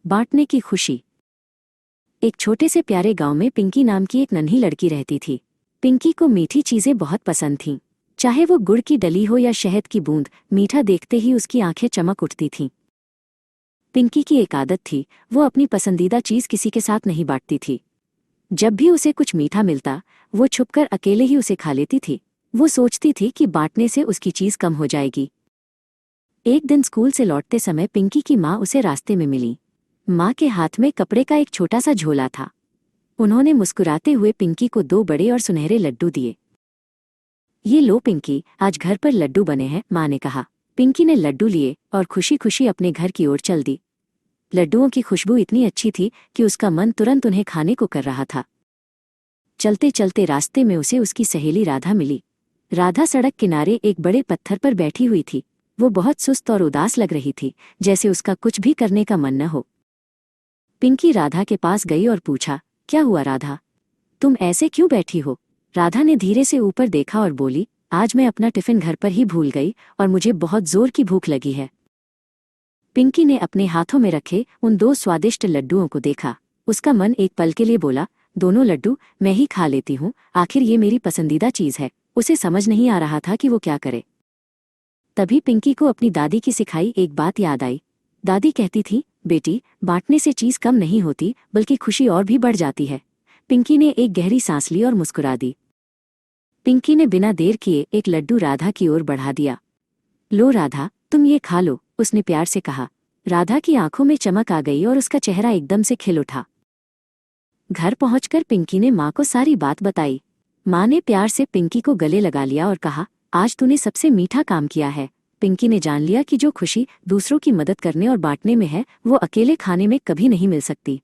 बांटने की खुशी। एक छोटे से प्यारे गांव में पिंकी नाम की एक नन्ही लड़की रहती थी। पिंकी को मीठी चीजें बहुत पसंद थीं। चाहे वो गुड़ की डली हो या शहद की बूंद, मीठा देखते ही उसकी आंखें चमक उठती थीं। पिंकी की एक आदत थी, वो अपनी पसंदीदा चीज किसी के साथ नहीं बांटती थी। जब भी उसे कुछ मीठा मिलता, वो छुपकर अकेले ही उसे खा लेती थी। वो सोचती थी कि बांटने से उसकी चीज कम हो जाएगी। एक दिन स्कूल से लौटते समय पिंकी की माँ उसे रास्ते में मिली। माँ के हाथ में कपड़े का एक छोटा सा झोला था। उन्होंने मुस्कुराते हुए पिंकी को 2 बड़े और सुनहरे लड्डू दिए। ये लो पिंकी, आज घर पर लड्डू बने हैं, माँ ने कहा। पिंकी ने लड्डू लिए और खुशी खुशी अपने घर की ओर चल दी। लड्डुओं की खुशबू इतनी अच्छी थी कि उसका मन तुरंत उन्हें खाने को कर रहा था। चलते चलते रास्ते में उसे उसकी सहेली राधा मिली। राधा सड़क किनारे एक बड़े पत्थर पर बैठी हुई थी। वो बहुत सुस्त और उदास लग रही थी, जैसे उसका कुछ भी करने का मन न हो। पिंकी राधा के पास गई और पूछा, क्या हुआ राधा, तुम ऐसे क्यों बैठी हो? राधा ने धीरे से ऊपर देखा और बोली, आज मैं अपना टिफिन घर पर ही भूल गई और मुझे बहुत जोर की भूख लगी है। पिंकी ने अपने हाथों में रखे उन 2 स्वादिष्ट लड्डुओं को देखा। उसका मन एक पल के लिए बोला, दोनों लड्डू मैं ही खा लेती हूँ, आखिर ये मेरी पसंदीदा चीज है। उसे समझ नहीं आ रहा था कि वो क्या करे। तभी पिंकी को अपनी दादी की सिखाई एक बात याद आई। दादी कहती थी, बेटी, बांटने से चीज कम नहीं होती, बल्कि खुशी और भी बढ़ जाती है। पिंकी ने एक गहरी सांस ली और मुस्कुरा दी। पिंकी ने बिना देर किए एक लड्डू राधा की ओर बढ़ा दिया। लो राधा, तुम ये खा लो, उसने प्यार से कहा। राधा की आंखों में चमक आ गई और उसका चेहरा एकदम से खिल उठा। घर पहुंचकर पिंकी ने माँ को सारी बात बताई। माँ ने प्यार से पिंकी को गले लगा लिया और कहा, आज तूने सबसे मीठा काम किया है। पिंकी ने जान लिया कि जो खुशी दूसरों की मदद करने और बांटने में है, वो अकेले खाने में कभी नहीं मिल सकती।